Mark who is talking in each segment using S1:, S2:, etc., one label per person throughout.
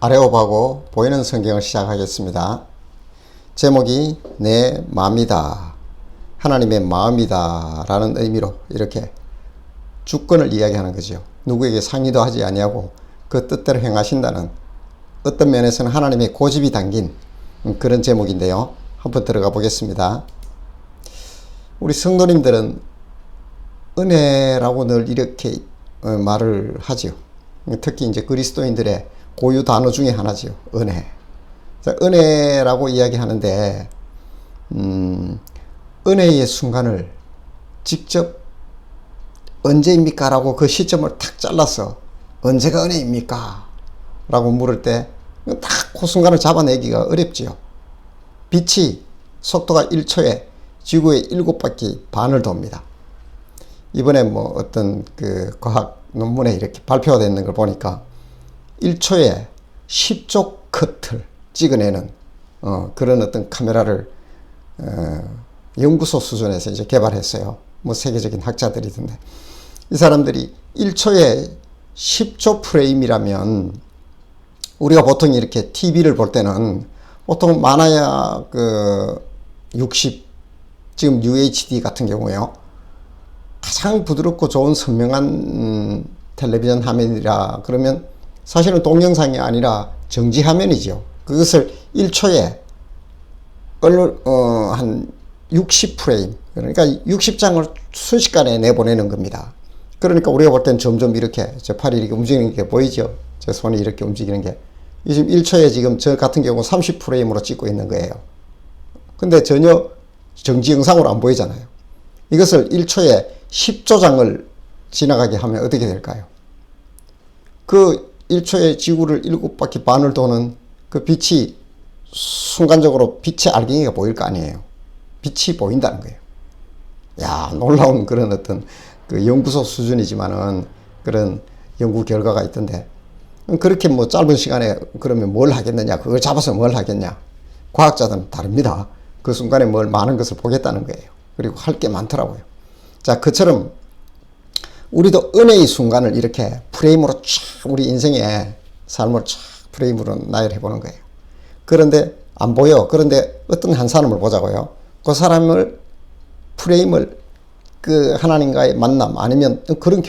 S1: 아레옵하고 보이는 성경을 시작하겠습니다. 제목이 내 마음이다, 하나님의 마음이다 라는 의미로 이렇게 주권을 이야기하는 거죠. 누구에게 상의도 하지 아니하고 그 뜻대로 행하신다는, 어떤 면에서는 하나님의 고집이 담긴 그런 제목인데요. 한번 들어가 보겠습니다. 우리 성도님들은 은혜라고 늘 이렇게 말을 하죠. 특히 이제 그리스도인들의 고유 단어 중에 하나죠. 은혜. 은혜라고 이야기하는데, 은혜의 순간을 직접 언제입니까? 라고 그 시점을 탁 잘라서 언제가 은혜입니까? 라고 물을 때 딱 그 순간을 잡아내기가 어렵지요. 빛이 속도가 1초에 지구의 7바퀴 반을 돕니다. 이번에 뭐 어떤 그 과학 논문에 이렇게 발표가 되는 걸 보니까 1초에 10조 컷을 찍어내는 그런 어떤 카메라를 연구소 수준에서 이제 개발했어요. 뭐 세계적인 학자들이던데, 이 사람들이 1초에 10조 프레임이라면 우리가 보통 이렇게 TV를 볼 때는 보통 많아야 그 60, 지금 UHD 같은 경우에요, 가장 부드럽고 좋은 선명한 텔레비전 화면이라 그러면 사실은 동영상이 아니라 정지 화면이죠. 그것을 1초에 한 60프레임, 그러니까 60장을 순식간에 내보내는 겁니다. 그러니까 우리가 볼 땐 점점 이렇게 제 팔이 이렇게 움직이는 게 보이죠. 제 손이 이렇게 움직이는 게. 지금 1초에 지금 저 같은 경우 30프레임으로 찍고 있는 거예요. 근데 전혀 정지 영상으로 안 보이잖아요. 이것을 1초에 10조 장을 지나가게 하면 어떻게 될까요? 그 1초에 지구를 7바퀴 반을 도는 그 빛이 순간적으로 빛의 알갱이가 보일 거 아니에요. 빛이 보인다는 거예요. 야, 놀라운 그런 어떤 그 연구소 수준이지만은 그런 연구 결과가 있던데, 그렇게 뭐 짧은 시간에 그러면 뭘 하겠느냐, 그걸 잡아서 뭘 하겠냐. 과학자들은 다릅니다. 그 순간에 뭘 많은 것을 보겠다는 거예요. 그리고 할 게 많더라고요. 자, 그처럼 우리도 은혜의 순간을 이렇게 프레임으로 쫙, 우리 인생의 삶을 쫙 프레임으로 나열해 보는 거예요. 그런데 안 보여. 그런데 어떤 한 사람을 보자고요. 그 사람을 프레임을 그 하나님과의 만남, 아니면 그런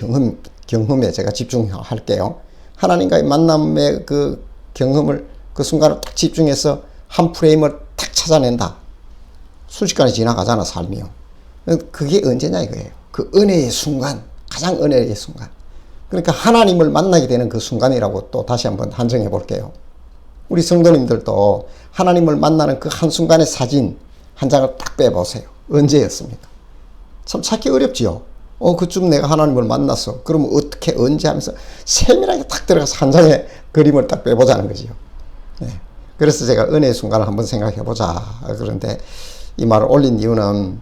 S1: 경험에 제가 집중할게요. 하나님과의 만남의 그 경험을, 그 순간을 딱 집중해서 한 프레임을 탁 찾아낸다. 순식간에 지나가잖아, 삶이요. 그게 언제냐 이거예요. 그 은혜의 순간, 가장 은혜의 순간. 그러니까 하나님을 만나게 되는 그 순간이라고 또 다시 한번 한정해 볼게요. 우리 성도님들도 하나님을 만나는 그 한순간의 사진 한 장을 딱 빼보세요. 언제였습니까? 참 찾기 어렵지요. 그쯤 내가 하나님을 만났어. 그러면 어떻게, 언제 하면서 세밀하게 딱 들어가서 한 장의 그림을 딱 빼보자는 거지요. 네. 그래서 제가 은혜의 순간을 한번 생각해 보자. 그런데 이 말을 올린 이유는,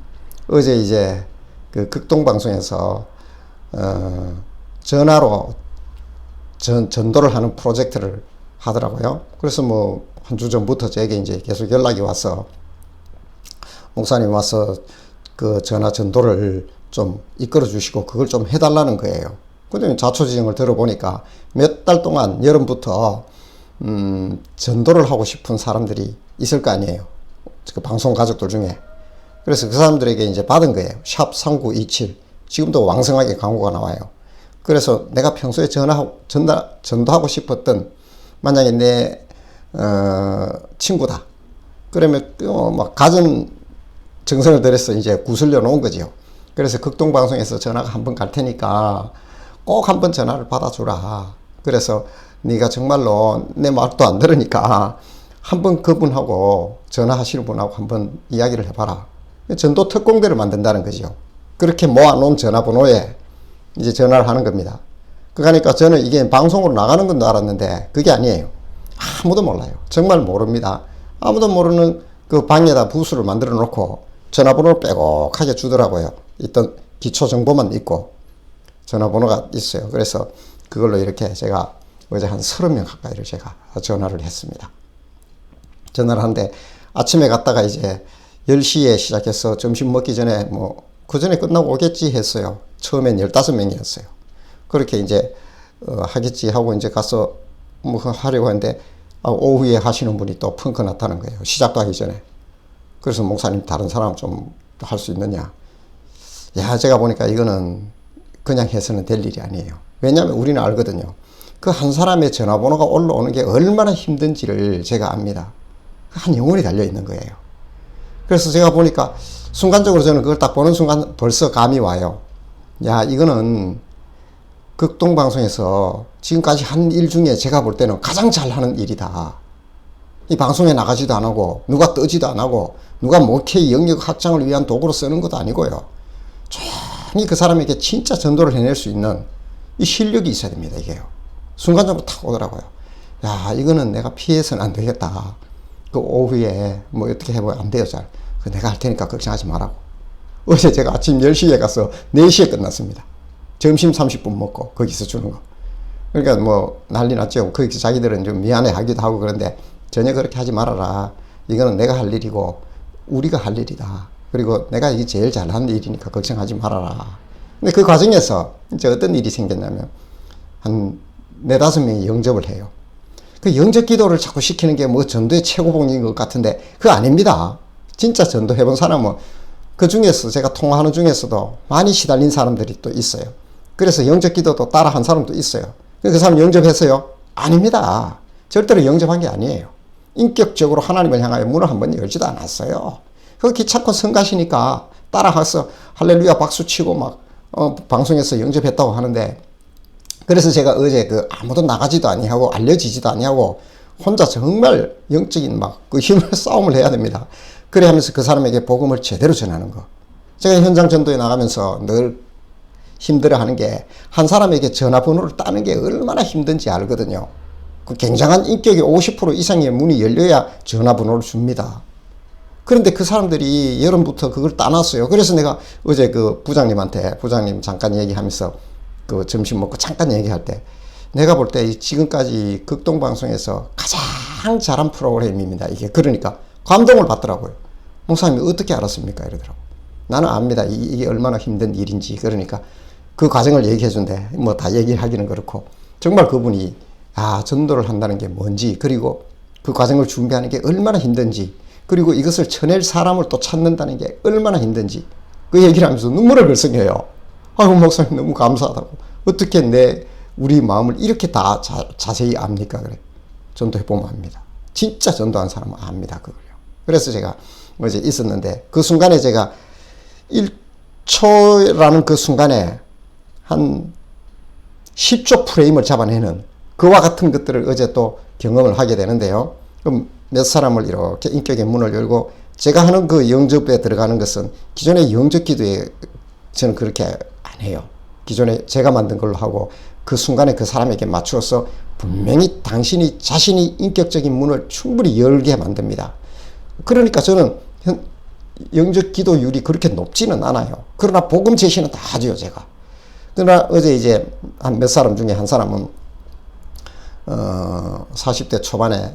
S1: 어제 이제 그 극동방송에서 전화로 전도를 하는 프로젝트를 하더라고요. 그래서 뭐 한 주 전부터 제게 이제 계속 연락이 와서, 목사님 와서 그 전화 전도를 좀 이끌어 주시고 그걸 좀 해달라는 거예요. 근데 자초지종을 들어보니까 몇 달 동안 여름부터 전도를 하고 싶은 사람들이 있을 거 아니에요. 그 방송 가족들 중에. 그래서 그 사람들에게 이제 받은 거예요. 샵 3927. 지금도 왕성하게 광고가 나와요. 그래서 내가 평소에 전도하고 싶었던, 만약에 내 친구다. 그러면 막 가전 정성을 들여서 이제 구슬려 놓은 거죠. 그래서 극동방송에서 전화가 한 번 갈 테니까 꼭 한번 전화를 받아주라. 그래서 네가 정말로 내 말도 안 들으니까 한번 그분하고, 전화하시는 분하고 한번 이야기를 해봐라. 전도 특공대를 만든다는 거죠. 그렇게 모아놓은 전화번호에 이제 전화를 하는 겁니다. 그러니까 저는 이게 방송으로 나가는 건 줄 알았는데 그게 아니에요. 아무도 몰라요. 정말 모릅니다. 아무도 모르는 그 방에다 부스를 만들어 놓고 전화번호를 빼곡하게 주더라고요. 있던 기초 정보만 있고 전화번호가 있어요. 그래서 그걸로 이렇게 제가 어제 한 30명 가까이를 제가 전화를 했습니다. 전화를 하는데, 아침에 갔다가 이제 10시에 시작해서 점심 먹기 전에 뭐 그 전에 끝나고 오겠지 했어요. 처음엔 15명이었어요. 그렇게 이제 하겠지 하고 이제 가서 뭐 하려고 했는데, 오후에 하시는 분이 또 펑크 났다는 거예요. 시작도 하기 전에. 그래서 목사님 다른 사람 좀 할 수 있느냐. 야, 제가 보니까 이거는 그냥 해서는 될 일이 아니에요. 왜냐하면 우리는 알거든요. 그 한 사람의 전화번호가 올라오는 게 얼마나 힘든지를 제가 압니다. 한 영혼이 달려 있는 거예요. 그래서 제가 보니까 순간적으로 저는 그걸 딱 보는 순간 벌써 감이 와요. 야, 이거는 극동방송에서 지금까지 한 일 중에 제가 볼 때는 가장 잘하는 일이다. 이 방송에 나가지도 안 하고 누가 뜨지도 안 하고 누가 목회의 영역 확장을 위한 도구로 쓰는 것도 아니고요. 조용히 그 사람에게 진짜 전도를 해낼 수 있는 이 실력이 있어야 됩니다. 이게요. 순간적으로 탁 오더라고요. 야, 이거는 내가 피해서는 안 되겠다. 그 오후에 뭐 어떻게 해보면 안 돼요. 잘. 그 내가 할 테니까 걱정하지 말라고. 어제 제가 아침 10시에 가서 4시에 끝났습니다. 점심 30분 먹고 거기서 주는 거. 그러니까 뭐 난리 났죠. 거기서 자기들은 좀 미안해 하기도 하고 그런데 전혀 그렇게 하지 말아라. 이거는 내가 할 일이고 우리가 할 일이다. 그리고 내가 이게 제일 잘하는 일이니까 걱정하지 말아라. 근데 그 과정에서 이제 어떤 일이 생겼냐면 한 4-5명이 영접을 해요. 그 영접 기도를 자꾸 시키는 게 뭐 전도의 최고봉인 것 같은데 그거 아닙니다. 진짜 전도 해본 사람은 그 중에서 제가 통화하는 중에서도 많이 시달린 사람들이 또 있어요. 그래서 영접 기도도 따라 한 사람도 있어요. 그 사람 영접했어요? 아닙니다. 절대로 영접한 게 아니에요. 인격적으로 하나님을 향하여 문을 한번 열지도 않았어요. 그 귀찮고 성가시니까 따라가서 할렐루야 박수치고 막 방송에서 영접했다고 하는데 그래서 제가 어제 아무도 나가지도 아니하고 알려지지도 아니하고 혼자 정말 영적인 막 그 힘을 싸움을 해야 됩니다. 그래 하면서 그 사람에게 복음을 제대로 전하는 거. 제가 현장 전도에 나가면서 늘 힘들어하는 게 한 사람에게 전화번호를 따는 게 얼마나 힘든지 알거든요. 그 굉장한 인격의 50% 이상의 문이 열려야 전화번호를 줍니다. 그런데 그 사람들이 여름부터 그걸 따놨어요. 그래서 내가 어제 그 부장님 잠깐 얘기하면서 그 점심 먹고 잠깐 얘기할 때 내가 볼 때 지금까지 극동방송에서 가장 잘한 프로그램입니다. 이게 그러니까 감동을 받더라고요. 목사님이 어떻게 알았습니까? 이러더라고요. 나는 압니다. 이게 얼마나 힘든 일인지. 그러니까 그 과정을 얘기해 준대. 뭐 다 얘기하기는 그렇고 정말 그분이 전도를 한다는 게 뭔지 그리고 그 과정을 준비하는 게 얼마나 힘든지 그리고 이것을 쳐낼 사람을 또 찾는다는 게 얼마나 힘든지 그 얘기를 하면서 눈물을 글썽여요. 아이고 목사님 너무 감사하다고. 어떻게 우리 마음을 이렇게 다 자세히 압니까? 그래. 전도해보면 압니다. 진짜 전도한 사람은 압니다. 그걸요. 그래서 제가 어제 있었는데 그 순간에 제가 1초라는 그 순간에 한 10초 프레임을 잡아내는 그와 같은 것들을 어제 또 경험을 하게 되는데요. 그럼 몇 사람을 이렇게 인격의 문을 열고 제가 하는 그 영접에 들어가는 것은 기존의 영접 기도에 저는 그렇게 안 해요. 기존에 제가 만든 걸로 하고 그 순간에 그 사람에게 맞추어서 분명히 자신이 인격적인 문을 충분히 열게 만듭니다. 그러니까 저는 영접 기도율이 그렇게 높지는 않아요. 그러나 복음 제시는 다 하죠, 제가. 그러나 어제 이제 한 몇 사람 중에 한 사람은 40대 초반에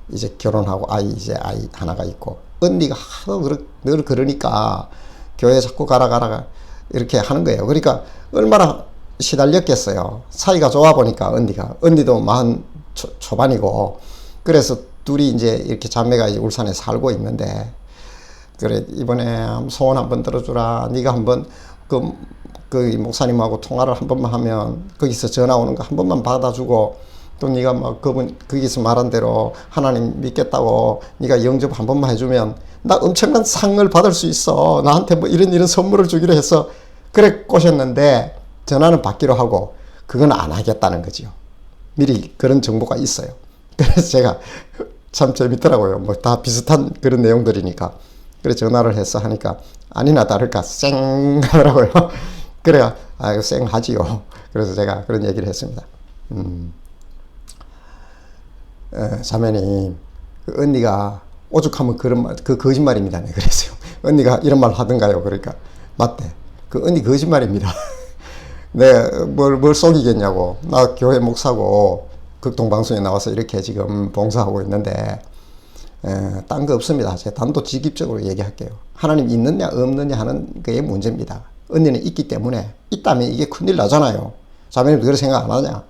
S1: 이제 결혼하고 아이 하나가 있고 언니가 하도 늘 그러니까 교회 자꾸 가라 이렇게 하는 거예요. 그러니까 얼마나 시달렸겠어요. 사이가 좋아 보니까 언니도 40 초반이고 그래서 둘이 이제 이렇게 자매가 이제 울산에 살고 있는데 그래 이번에 소원 한번 들어주라. 네가 한번 그 목사님하고 통화를 한 번만 하면 거기서 전화 오는 거 한 번만 받아주고 또 네가 막 거기서 말한 대로 하나님 믿겠다고 네가 영접 한 번만 해주면 나 엄청난 상을 받을 수 있어. 나한테 뭐 이런 선물을 주기로 해서 그래 꼬셨는데 전화는 받기로 하고 그건 안 하겠다는 거죠. 미리 그런 정보가 있어요. 그래서 제가 참 재밌더라고요. 뭐 다 비슷한 그런 내용들이니까. 그래 전화를 해서 하니까 아니나 다를까 쌩 하더라고요. 그래야 이거 쌩 하지요. 그래서 제가 그런 얘기를 했습니다. 자매님 그 언니가 오죽하면 그 거짓말입니다. 네, 그랬어요. 언니가 이런 말 하던가요? 그러니까 맞대. 그 언니 거짓말입니다. 뭘 속이겠냐고. 나 교회 목사고 극동방송에 나와서 이렇게 지금 봉사하고 있는데 딴 거 없습니다. 제가 단도직입적으로 얘기할게요. 하나님 있느냐 없느냐 하는 게 문제입니다. 언니는 있기 때문에 있다면 이게 큰일 나잖아요. 자매님도 그런 생각 안 하냐?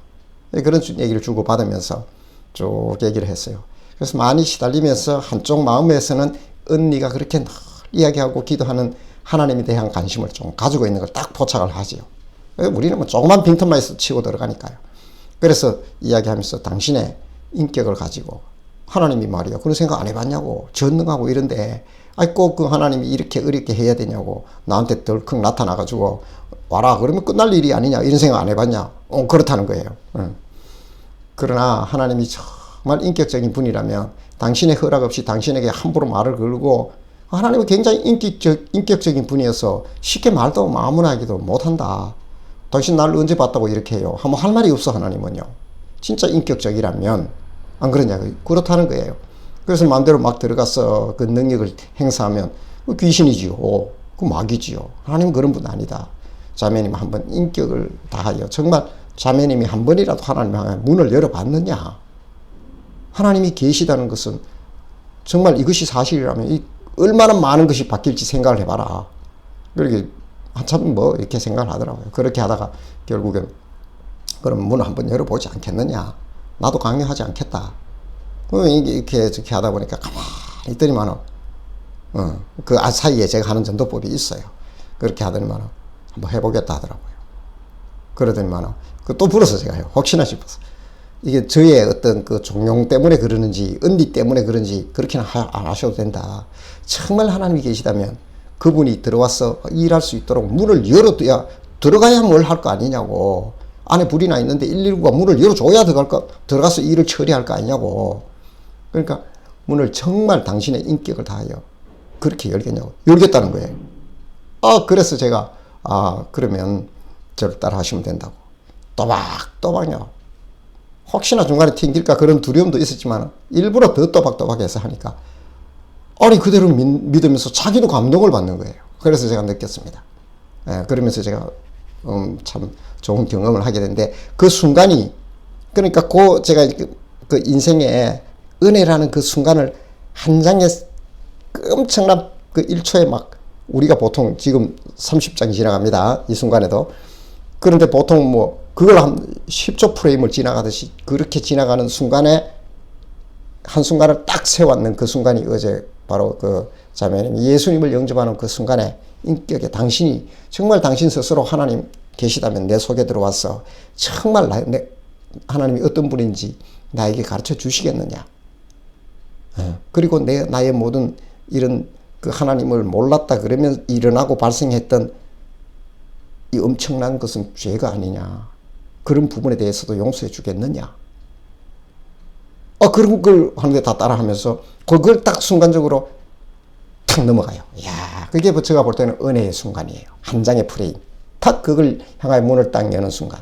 S1: 그런 얘기를 주고 받으면서 쭉 얘기를 했어요. 그래서 많이 시달리면서 한쪽 마음에서는 언니가 그렇게 늘 이야기하고 기도하는 하나님에 대한 관심을 좀 가지고 있는 걸 딱 포착을 하지요. 우리는 뭐 조그만 빈틈만 있어 치고 들어가니까요. 그래서 이야기하면서 당신의 인격을 가지고 하나님이 말이야 그런 생각 안 해봤냐고, 전능하고 이런데 꼭 그 하나님이 이렇게 어렵게 해야 되냐고, 나한테 덜컥 나타나가지고 와라 그러면 끝날 일이 아니냐, 이런 생각 안 해봤냐. 그렇다는 거예요. 그러나 하나님이 정말 인격적인 분이라면 당신의 허락 없이 당신에게 함부로 말을 걸고, 하나님은 굉장히 인격적인 분이어서 쉽게 말도 아무나 하기도 못한다. 당신 나를 언제 봤다고 이렇게 해요? 한번 할 말이 없어. 하나님은요 진짜 인격적이라면 안 그러냐고요. 그렇다는 거예요. 그래서 마음대로 막 들어가서 그 능력을 행사하면 귀신이지요, 그 마귀지요. 하나님은 그런 분 아니다. 자매님 한번 인격을 다하여 정말 자매님이 한 번이라도 하나님 향해 문을 열어봤느냐. 하나님이 계시다는 것은 정말 이것이 사실이라면 얼마나 많은 것이 바뀔지 생각을 해봐라. 그렇게 한참 뭐 이렇게 생각을 하더라고요. 그렇게 하다가 결국엔 그럼 문을 한번 열어보지 않겠느냐. 나도 강요하지 않겠다. 이렇게 저렇게 하다 보니까 가만히 있더니만은 그 사이에 제가 하는 전도법이 있어요. 그렇게 하더니만은 한번 해보겠다 하더라고요. 그러더니만은 또 불어서 제가 해요. 혹시나 싶어서. 이게 저의 어떤 그 종용 때문에 그러는지 언니 때문에 그런지 그렇게는 안 하셔도 된다. 정말 하나님이 계시다면 그분이 들어와서 일할 수 있도록 문을 열어둬야 들어가야 뭘 할 거 아니냐고. 안에 불이 나 있는데 119가 문을 열어줘야 들어가서 일을 처리할 거 아니냐고. 그러니까 문을 정말 당신의 인격을 다하여 그렇게 열겠냐고. 열겠다는 거예요. 그래서 제가 그러면 저를 따라 하시면 된다고. 또박또박요. 혹시나 중간에 튕길까 그런 두려움도 있었지만 일부러 더 또박또박해서 하니까 아니 그대로 믿으면서 자기도 감동을 받는 거예요. 그래서 제가 느꼈습니다. 그러면서 제가 참 좋은 경험을 하게 됐는데 그 순간이 그러니까 제가 그 인생의 은혜라는 그 순간을 한 장에 엄청난 그 1초에 막 우리가 보통 지금 30장이 지나갑니다. 이 순간에도. 그런데 보통 뭐 그걸 한 10초 프레임을 지나가듯이 그렇게 지나가는 순간에 한순간을 딱 세웠는 그 순간이 어제 바로 그 자매님 예수님을 영접하는 그 순간에 인격에 당신이 정말 당신 스스로 하나님 계시다면 내 속에 들어와서 정말 하나님이 어떤 분인지 나에게 가르쳐 주시겠느냐. 그리고 나의 모든 이런 그 하나님을 몰랐다 그러면 일어나고 발생했던 이 엄청난 것은 죄가 아니냐. 그런 부분에 대해서도 용서해 주겠느냐. 그런 걸 하는데 다 따라하면서 그걸 딱 순간적으로 탁 넘어가요. 이야, 그게 제가 볼 때는 은혜의 순간이에요. 한 장의 프레임. 탁 그걸 향하여 문을 딱 여는 순간.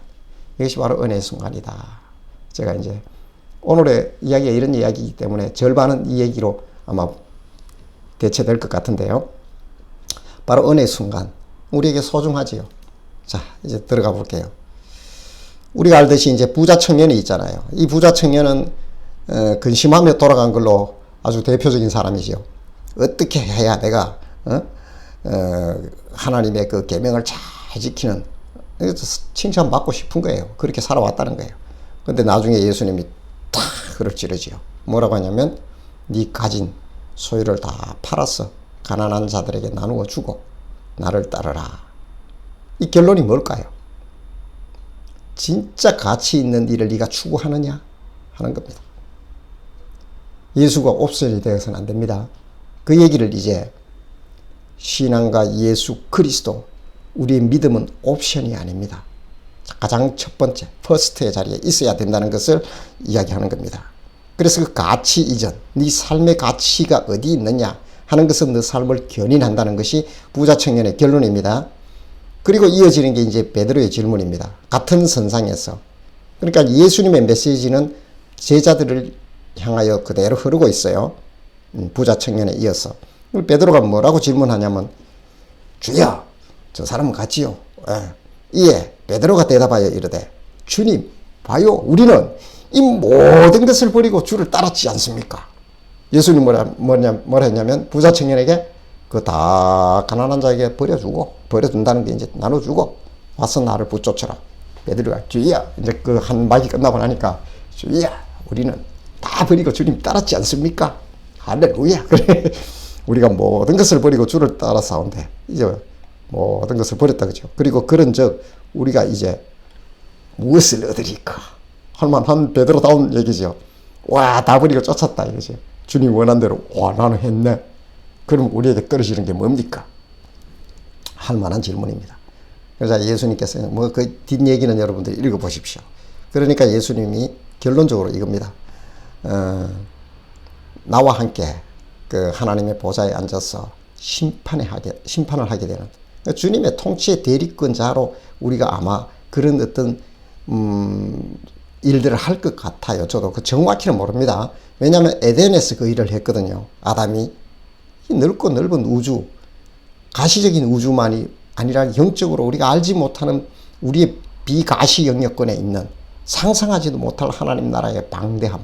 S1: 이것이 바로 은혜의 순간이다. 제가 이제 오늘의 이야기가 이런 이야기이기 때문에 절반은 이 얘기로 아마 대체될 것 같은데요. 바로 은혜의 순간. 우리에게 소중하지요. 자, 이제 들어가 볼게요. 우리가 알듯이 이제 부자 청년이 있잖아요. 이 부자 청년은 근심하며 돌아간 걸로 아주 대표적인 사람이죠. 어떻게 해야 내가 하나님의 그 계명을 잘 지키는, 칭찬받고 싶은 거예요. 그렇게 살아왔다는 거예요. 근데 나중에 예수님이 탁 그를 찌르지요. 뭐라고 하냐면 네 가진 소유를 다 팔아서 가난한 자들에게 나누어 주고 나를 따르라. 이 결론이 뭘까요? 진짜 가치 있는 일을 네가 추구하느냐 하는 겁니다. 예수가 옵션이 되어서는 안 됩니다. 그 얘기를 이제 신앙과 예수 그리스도, 우리의 믿음은 옵션이 아닙니다. 가장 첫 번째 퍼스트의 자리에 있어야 된다는 것을 이야기하는 겁니다. 그래서 그 가치 이전, 네 삶의 가치가 어디 있느냐 하는 것은 네 삶을 견인한다는 것이 부자 청년의 결론입니다. 그리고 이어지는 게 이제 베드로의 질문입니다. 같은 선상에서. 그러니까 예수님의 메시지는 제자들을 향하여 그대로 흐르고 있어요. 부자 청년에 이어서. 베드로가 뭐라고 질문하냐면 주여 저 사람은 같지요. 이에 베드로가 대답하여 이르되 주님 봐요 우리는 이 모든 것을 버리고 주를 따랐지 않습니까? 예수님 뭐라 했냐면 부자 청년에게 그 다 가난한 자에게 버려준다는 게 이제 나눠주고 와서 나를 붙쫓아라. 베드로가 주여, 이제 그 한 막이 끝나고 나니까 주여 우리는 다 버리고 주님 따랐지 않습니까? 할렐루야. 그래. 우리가 모든 것을 버리고 주를 따라 싸운대. 이제 모든 것을 버렸다 그죠. 그리고 그런 즉 우리가 이제 무엇을 얻으리까? 할만한 베드로다운 얘기죠. 와, 다 버리고 쫓았다 이거죠. 주님 원한 대로 와 나는 했네. 그럼 우리에게 떨어지는 게 뭡니까? 할만한 질문입니다. 그래서 예수님께서 뭐 그 뒷얘기는 여러분들이 읽어보십시오. 그러니까 예수님이 결론적으로 이겁니다. 나와 함께 그 하나님의 보좌에 앉아서 심판을 하게 되는 주님의 통치의 대리권자로 우리가 아마 그런 어떤 일들을 할 것 같아요. 저도 그 정확히는 모릅니다. 왜냐하면 에덴에서 그 일을 했거든요. 아담이 넓고 넓은 우주, 가시적인 우주만이 아니라 영적으로 우리가 알지 못하는 우리의 비가시 영역권에 있는 상상하지도 못할 하나님 나라의 방대함.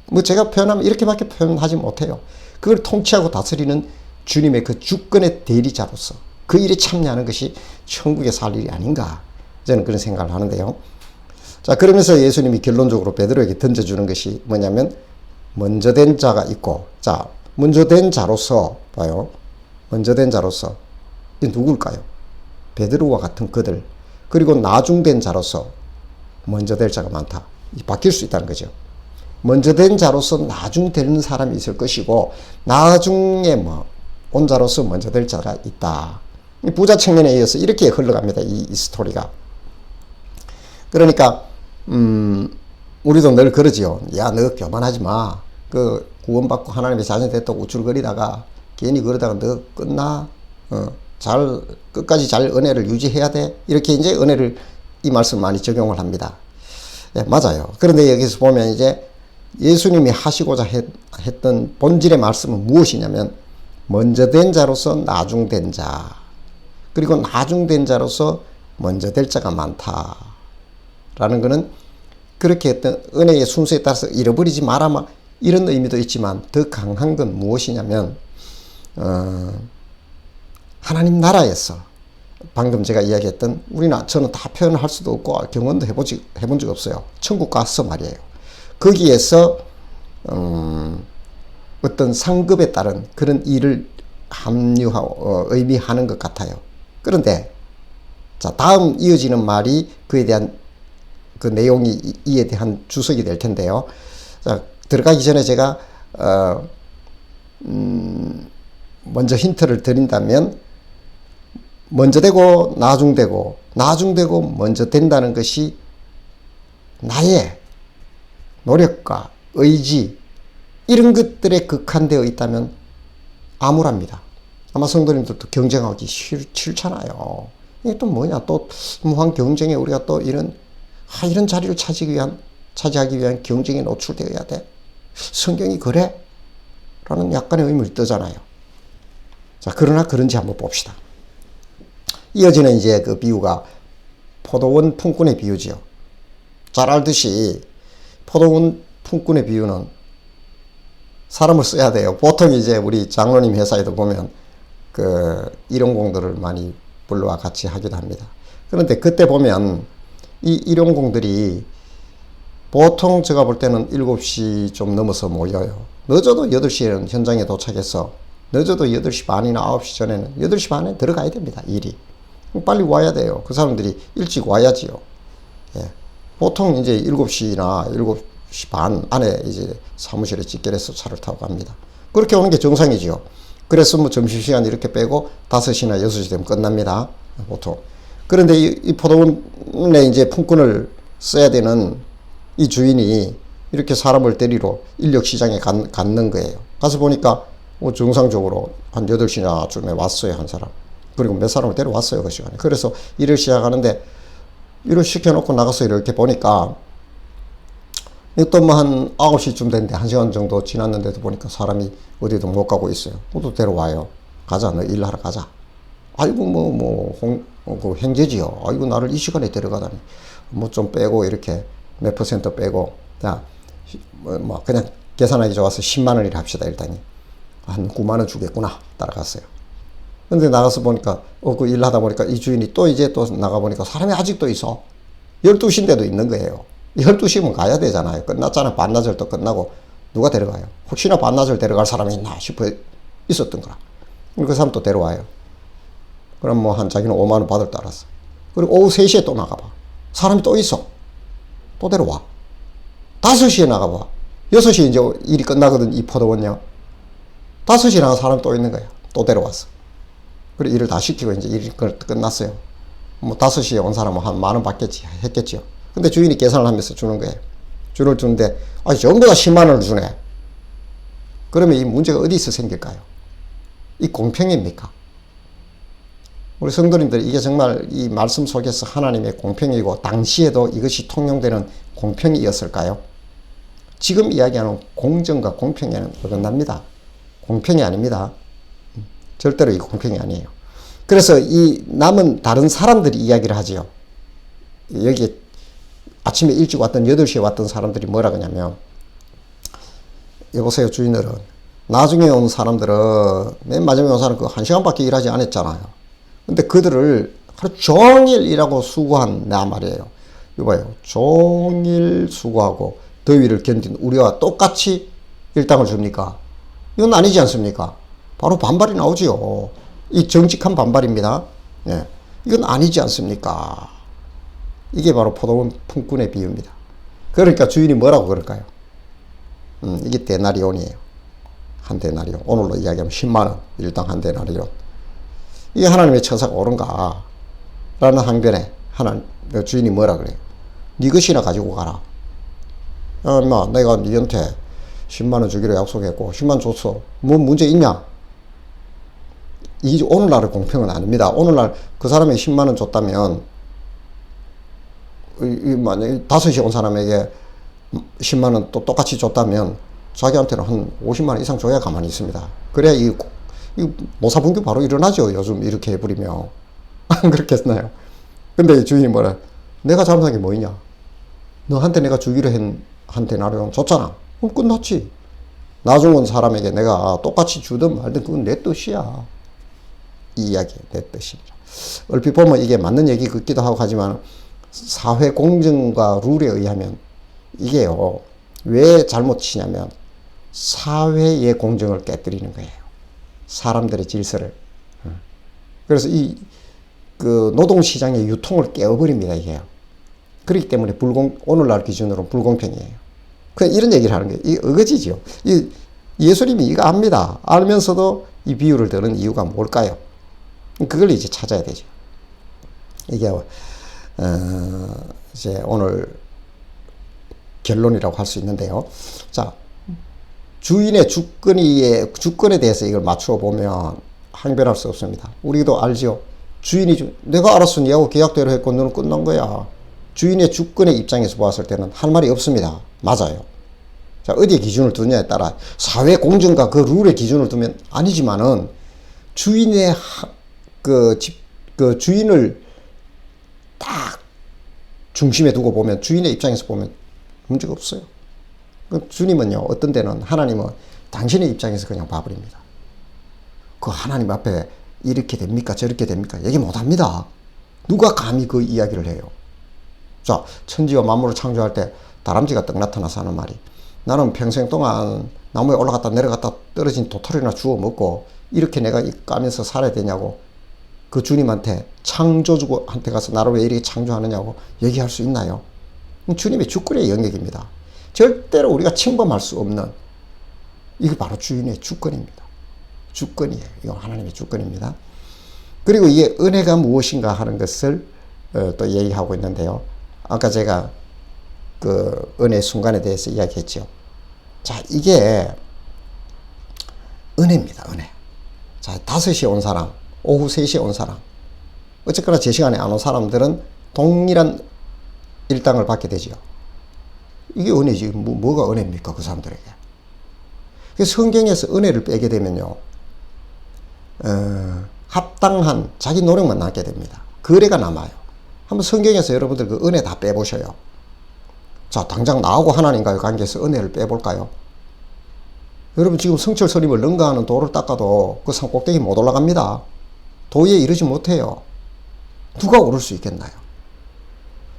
S1: 뭐 제가 표현하면 이렇게밖에 표현하지 못해요. 그걸 통치하고 다스리는 주님의 그 주권의 대리자로서 그 일에 참여하는 것이 천국에 살 일이 아닌가. 저는 그런 생각을 하는데요. 자, 그러면서 예수님이 결론적으로 베드로에게 던져주는 것이 뭐냐면 먼저 된 자가 있고, 자, 먼저 된 자로서 봐요. 먼저 된 자로서 이 누굴까요? 베드로와 같은 그들. 그리고 나중된 자로서 먼저 될 자가 많다. 바뀔 수 있다는 거죠. 먼저 된 자로서 나중되는 사람이 있을 것이고 나중에 온 자로서 먼저 될 자가 있다. 부자 청년에 의해서 이렇게 흘러갑니다. 이 스토리가. 그러니까 우리도 늘 그러지요. 야, 너 교만하지 마. 그 구원받고 하나님의 자녀 됐다고 우쭐거리다가 괜히 그러다가 너 끝나. 끝까지 잘 은혜를 유지해야 돼. 이렇게 이제 은혜를 이 말씀 많이 적용을 합니다. 예, 맞아요. 그런데 여기서 보면 이제 예수님이 하시고자 했던 본질의 말씀은 무엇이냐면 먼저 된 자로서 나중된 자, 그리고 나중된 자로서 먼저 될 자가 많다라는 것은 그렇게 했던 은혜의 순서에 따라서 잃어버리지 마라 이런 의미도 있지만 더 강한 건 무엇이냐면 하나님 나라에서 방금 제가 이야기했던 저는 다 표현할 수도 없고 경험도 해본 적 없어요. 천국 가서 말이에요. 거기에서 어떤 상급에 따른 그런 일을 합류하고 의미하는 것 같아요. 그런데 자, 다음 이어지는 말이 그에 대한 그 내용이 이에 대한 주석이 될 텐데요. 자, 들어가기 전에 제가 먼저 힌트를 드린다면 먼저 되고 나중되고 먼저 된다는 것이 나의 노력과 의지 이런 것들에 극한되어 있다면 암울합니다. 아마 성도님들도 경쟁하기 싫잖아요. 이게 또 뭐냐, 또 무한 경쟁에 우리가 또 이런 자리를 차지하기 위한 경쟁에 노출되어야 돼. 성경이 그래? 라는 약간의 의문이 뜨잖아요. 자, 그러나 그런지 한번 봅시다. 이어지는 이제 그 비유가 포도원 품꾼의 비유지요. 잘 알듯이 포도원 품꾼의 비유는 사람을 써야 돼요. 보통 이제 우리 장로님 회사에도 보면 그 일용공들을 많이 불러와 같이 하기도 합니다. 그런데 그때 보면 이 일용공들이 보통 제가 볼 때는 7시 좀 넘어서 모여요. 늦어도 8시에는 현장에 도착해서 늦어도 8시 반이나 9시 전에는 8시 반에 들어가야 됩니다. 일이. 빨리 와야 돼요. 그 사람들이 일찍 와야지요. 예. 보통 이제 7시나 7시 반 안에 이제 사무실에 직결해서 차를 타고 갑니다. 그렇게 오는 게 정상이지요. 그래서 뭐 점심시간 이렇게 빼고 5시나 6시 되면 끝납니다. 보통. 그런데 이 포도원에 이제 품꾼을 써야 되는 이 주인이 이렇게 사람을 데리러 인력시장에 갔는 거예요. 가서 보니까 뭐 정상적으로 한 8시나쯤에 왔어요, 한 사람. 그리고 몇 사람을 데려왔어요, 그 시간에. 그래서 일을 시작하는데 일을 시켜놓고 나가서 이렇게 보니까 또 뭐 한 9시쯤 됐는데 1시간 정도 지났는데도 보니까 사람이 어디도 못 가고 있어요. 또 데려와요. 가자, 너 일하러 가자. 아이고, 그 행제지요. 아이고, 나를 이 시간에 데려가다니. 뭐 좀 빼고 이렇게 몇 % 빼고, 자, 뭐 그냥 계산하기 좋아서 10만 원이라 합시다, 일단이. 한 9만 원 주겠구나. 따라갔어요. 근데 나가서 보니까, 그 일하다 보니까 이 주인이 또 이제 또 나가보니까 사람이 아직도 있어. 12시인데도 있는 거예요. 12시면 가야 되잖아요. 끝났잖아요. 반나절도 끝나고. 누가 데려가요? 혹시나 반나절 데려갈 사람이 있나 싶어 있었던 거라. 그 사람 또 데려와요. 그럼 뭐 한 자기는 5만 원 받을 줄 알았어. 그리고 오후 3시에 또 나가봐. 사람이 또 있어. 또 데려와. 5시에 나가봐. 6시에 이제 일이 끝나거든, 이 포도원요. 5시에 나가 사람 또 있는 거야. 또 데려왔어. 그리고 일을 다 시키고 이제 일이 끝났어요. 뭐 5시에 온 사람은 한 10,000원 받겠지, 했겠죠. 근데 주인이 계산을 하면서 주는 거예요. 줄을 주는데, 아니, 전부 다 10만 원을 주네. 그러면 이 문제가 어디서 생길까요? 이 공평입니까? 우리 성도님들, 이게 정말 이 말씀 속에서 하나님의 공평이고, 당시에도 이것이 통용되는 공평이었을까요? 지금 이야기하는 공정과 공평에는 어긋납니다. 공평이 아닙니다. 절대로 이 공평이 아니에요. 그래서 이 남은 다른 사람들이 이야기를 하지요. 여기 아침에 일찍 왔던 8시에 왔던 사람들이 뭐라 그러냐면, 여보세요 주인들은, 나중에 온 사람들은 맨 마지막에 온 사람은 그 1시간밖에 일하지 않았잖아요. 근데 그들을 하루 종일 일하고 수고한 나 말이에요. 이봐요, 종일 수고하고 더위를 견딘 우리와 똑같이 일당을 줍니까? 이건 아니지 않습니까? 바로 반발이 나오지요. 이 정직한 반발입니다. 예. 이건 아니지 않습니까? 이게 바로 포도원 품꾼의 비유입니다. 그러니까 주인이 뭐라고 그럴까요? 이게 데나리온이에요. 한 데나리온. 오늘로 이야기하면 10만 원. 일당 한 데나리온. 이게 하나님의 처사가 옳은가? 라는 항변에 주인이 뭐라 그래요? 네 것이나 가지고 가라. 야, 임마, 내가 니한테 10만 원 주기로 약속했고 10만 원 줬어. 뭐 문제 있냐? 이게 오늘날의 공평은 아닙니다. 오늘날 그 사람이 10만 원 줬다면, 만약에 5시에 온 사람에게 10만 원 또 똑같이 줬다면 자기한테는 한 50만 원 이상 줘야 가만히 있습니다. 그래야 이 모사분규 바로 일어나죠. 요즘 이렇게 해버리면. 안 그렇겠나요? 근데 주인이 뭐라, 내가 잘못한 게 뭐 있냐? 너한테 내가 주기로 한 데나리온 줬잖아. 그럼 끝났지. 나중 온 사람에게 내가 똑같이 주든 말든 그건 내 뜻이야. 이 이야기, 내 뜻입니다. 얼핏 보면 이게 맞는 얘기 같기도 하고 하지만, 사회 공정과 룰에 의하면 이게요, 왜 잘못 치냐면 사회의 공정을 깨뜨리는 거예요. 사람들의 질서를. 그래서 그 노동시장의 유통을 깨어버립니다, 이게요. 그렇기 때문에 오늘날 기준으로 불공평이에요. 그냥 이런 얘기를 하는 거예요. 이 어거지죠. 예수님이 이거 압니다. 알면서도 이 비유를 드는 이유가 뭘까요? 그걸 이제 찾아야 되죠. 이게, 이제 오늘 결론이라고 할 수 있는데요. 자, 주인의 주권에 대해서 이걸 맞추어 보면 항변할 수 없습니다. 우리도 알지요. 주인이, 내가 알았어. 니하고 계약대로 했고 너는 끝난 거야. 주인의 주권의 입장에서 보았을 때는 할 말이 없습니다. 맞아요. 자, 어디에 기준을 두냐에 따라 사회 공정과 그 룰의 기준을 두면 아니지만은, 주인의 그 주인을 딱 중심에 두고 보면, 주인의 입장에서 보면 문제가 없어요. 주님은요, 어떤 데는, 하나님은 당신의 입장에서 그냥 봐버립니다. 그 하나님 앞에 이렇게 됩니까? 저렇게 됩니까? 얘기 못 합니다. 누가 감히 그 이야기를 해요? 자, 천지와 만물을 창조할 때 다람쥐가 떡 나타나서 하는 말이, 나는 평생 동안 나무에 올라갔다 내려갔다 떨어진 도토리나 주워 먹고 이렇게 내가 까면서 살아야 되냐고, 그 주님한테, 창조주한테 가서 나를 왜 이렇게 창조하느냐고 얘기할 수 있나요? 주님의 주권의 영역입니다. 절대로 우리가 침범할 수 없는, 이거 바로 주인의 주권입니다. 주권이에요. 이건 하나님의 주권입니다. 그리고 이게 은혜가 무엇인가 하는 것을 또 얘기하고 있는데요. 아까 제가 그 은혜 순간에 대해서 이야기했죠. 자, 이게 은혜입니다. 은혜. 자, 5시에 온 사람, 오후 3시에 온 사람, 어쨌거나 제 시간에 안 온 사람들은 동일한 일당을 받게 되죠. 이게 은혜지. 뭐가 은혜입니까? 그 사람들에게. 그래서 성경에서 은혜를 빼게 되면요, 합당한 자기 노력만 남게 됩니다. 거래가 남아요. 한번 성경에서 여러분들 그 은혜 다 빼보셔요. 자, 당장 나하고 하나님과의 관계에서 은혜를 빼볼까요? 여러분, 지금 성철 스님을 능가하는 돌을 닦아도 그 산 꼭대기 못 올라갑니다. 도에 이르지 못해요. 누가 오를 수 있겠나요?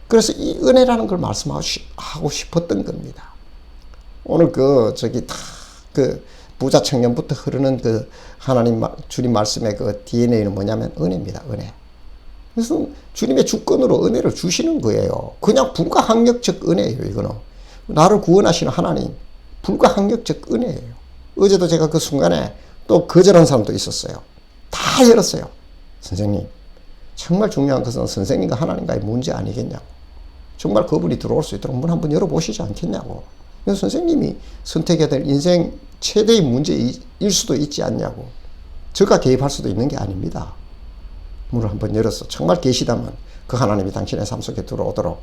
S1: 그래서 이 은혜라는 걸 말씀하고 싶었던 겁니다. 오늘 그 부자 청년부터 흐르는 그 주님 말씀의 그 DNA는 뭐냐면 은혜입니다. 은혜. 그래서 주님의 주권으로 은혜를 주시는 거예요. 그냥 불가항력적 은혜예요. 이거는 나를 구원하시는 하나님 불가항력적 은혜예요. 어제도 제가 그 순간에 또 거절한 사람도 있었어요. 다 열었어요. 선생님, 정말 중요한 것은 선생님과 하나님과의 문제 아니겠냐고. 정말 그분이 들어올 수 있도록 문 한번 열어보시지 않겠냐고. 선생님이 선택해야 될 인생 최대의 문제일 수도 있지 않냐고. 제가 개입할 수도 있는 게 아닙니다. 문을 한번 열어서 정말 계시다면 그 하나님이 당신의 삶 속에 들어오도록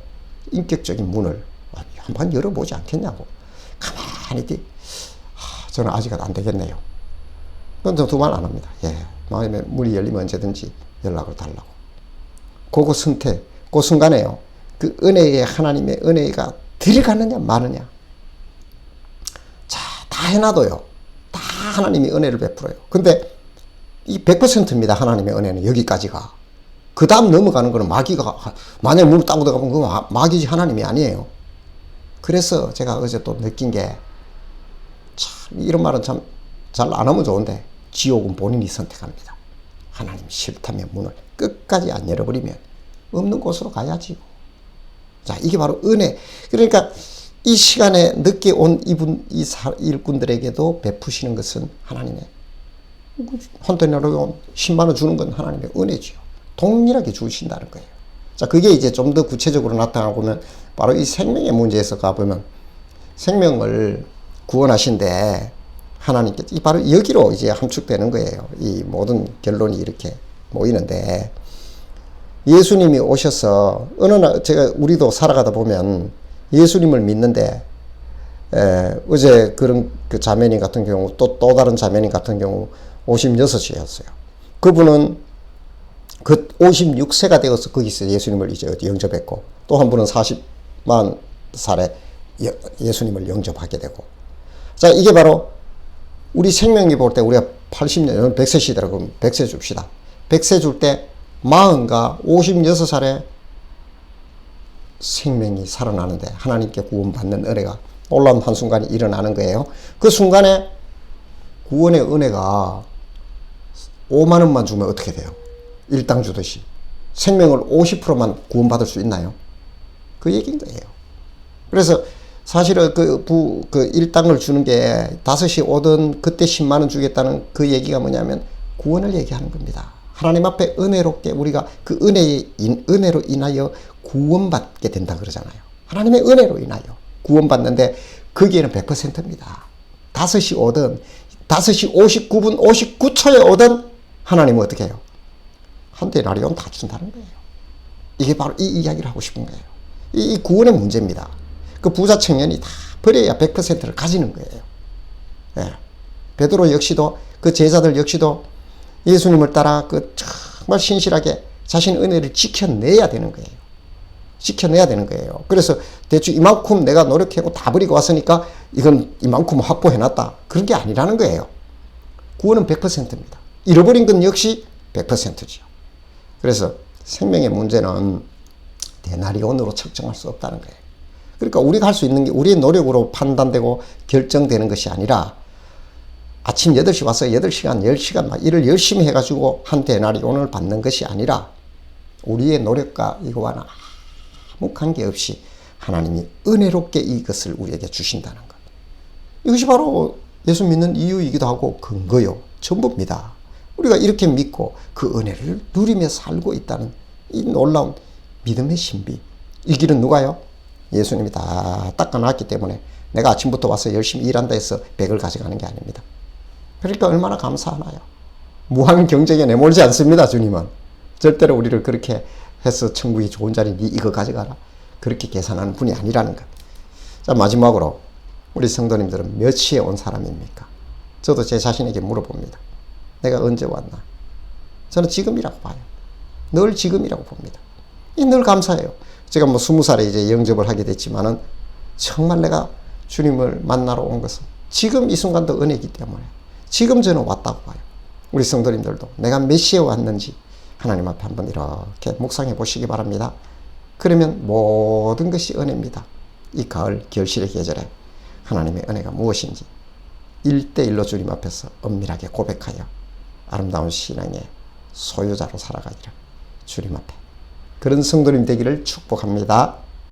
S1: 인격적인 문을 한번 열어보지 않겠냐고. 가만히 저는 아직은 안 되겠네요. 그건 저 두 말 안 합니다. 예, 마음에 문이 열리면 언제든지 연락을 달라고. 그거 선택, 그 순간에요. 그 은혜에 하나님의 은혜가 들어가느냐 마느냐. 자, 다 해놔도요. 다 하나님이 은혜를 베풀어요. 근데 이 100%입니다. 하나님의 은혜는 여기까지가. 그 다음 넘어가는 거는 마귀가, 만약 문을 따고 들어가면 그건 마귀지 하나님이 아니에요. 그래서 제가 어제 또 느낀 게, 참, 이런 말은 참 잘 안 하면 좋은데, 지옥은 본인이 선택합니다. 하나님 싫다면 문을 끝까지 안 열어버리면 없는 곳으로 가야지. 자, 이게 바로 은혜. 그러니까 이 시간에 늦게 온 이 일꾼들에게도 베푸시는 것은 하나님의, 한때 내려온 10만원 주는 건 하나님의 은혜지요. 동일하게 주신다는 거예요. 자, 그게 이제 좀 더 구체적으로 나타나고 보면 바로 이 생명의 문제에서 가보면 생명을 구원하신데 하나님께 바로 여기로 이제 함축되는 거예요. 이 모든 결론이 이렇게 모이는데, 예수님이 오셔서 어느 날 우리도 살아가다 보면 예수님을 믿는데, 어제 그런 그 자매님 같은 경우 또 다른 자매님 같은 경우 56이었어요. 그분은 그 56세가 되어서 거기서 예수님을 이제 영접했고, 또 한 분은 40만 살에 예수님을 영접하게 되고. 자, 이게 바로 우리 생명이 볼 때 우리가 80년, 100세 시대라고 그러면 100세 줍시다. 100세 줄 때 40과 56살에 생명이 살아나는데 하나님께 구원받는 은혜가 놀라운 한순간이 일어나는 거예요. 그 순간에 구원의 은혜가 5만 원만 주면 어떻게 돼요? 일당 주듯이. 생명을 50%만 구원받을 수 있나요? 그 얘기인 거예요. 그래서 사실은 그 일당을 주는 게 5시 오든 그때 10만 원 주겠다는 그 얘기가 뭐냐면 구원을 얘기하는 겁니다. 하나님 앞에 은혜롭게 우리가 그 은혜로 인하여 구원받게 된다 그러잖아요. 하나님의 은혜로 인하여 구원받는데 거기에는 100%입니다. 5시 오든 5시 59분 59초에 오든 하나님은 어떻게 해요? 한때 라리온 다 준다는 거예요. 이게 바로 이 이야기를 하고 싶은 거예요. 이 구원의 문제입니다. 그 부자 청년이 다 버려야 100%를 가지는 거예요. 예. 베드로 역시도 그 제자들 역시도 예수님을 따라 그 정말 신실하게 자신의 은혜를 지켜내야 되는 거예요. 지켜내야 되는 거예요. 그래서 대충 이만큼 내가 노력하고 다 버리고 왔으니까 이건 이만큼 확보해놨다. 그런 게 아니라는 거예요. 구원은 100%입니다. 잃어버린 건 역시 100%죠. 그래서 생명의 문제는 데나리온으로 측정할 수 없다는 거예요. 그러니까 우리가 할 수 있는 게 우리의 노력으로 판단되고 결정되는 것이 아니라 아침 8시 와서 8시간, 10시간 막 일을 열심히 해가지고 한 데나리온을 받는 것이 아니라 우리의 노력과 이거와는 아무 관계없이 하나님이 은혜롭게 이것을 우리에게 주신다는 것. 이것이 바로 예수 믿는 이유이기도 하고 근거요. 전부입니다. 우리가 이렇게 믿고 그 은혜를 누리며 살고 있다는 이 놀라운 믿음의 신비. 이 길은 누가요? 예수님이 다 닦아놨기 때문에 내가 아침부터 와서 열심히 일한다 해서 100을 가져가는 게 아닙니다. 그러니까 얼마나 감사하나요? 무한 경쟁에 내몰지 않습니다. 주님은. 절대로 우리를 그렇게 해서 천국이 좋은 자리 니 이거 가져가라. 그렇게 계산하는 분이 아니라는 것. 자, 마지막으로 우리 성도님들은 몇 시에 온 사람입니까? 저도 제 자신에게 물어봅니다. 내가 언제 왔나? 저는 지금이라고 봐요. 늘 지금이라고 봅니다. 늘 감사해요. 제가 20살에 이제 영접을 하게 됐지만은 정말 내가 주님을 만나러 온 것은 지금 이 순간도 은혜이기 때문에 지금 저는 왔다고 봐요. 우리 성도님들도 내가 몇 시에 왔는지 하나님 앞에 한번 이렇게 묵상해 보시기 바랍니다. 그러면 모든 것이 은혜입니다. 이 가을 결실의 계절에 하나님의 은혜가 무엇인지 1대1로 주님 앞에서 엄밀하게 고백하여 아름다운 신앙의 소유자로 살아가기를 주님 앞에 그런 성도님 되기를 축복합니다.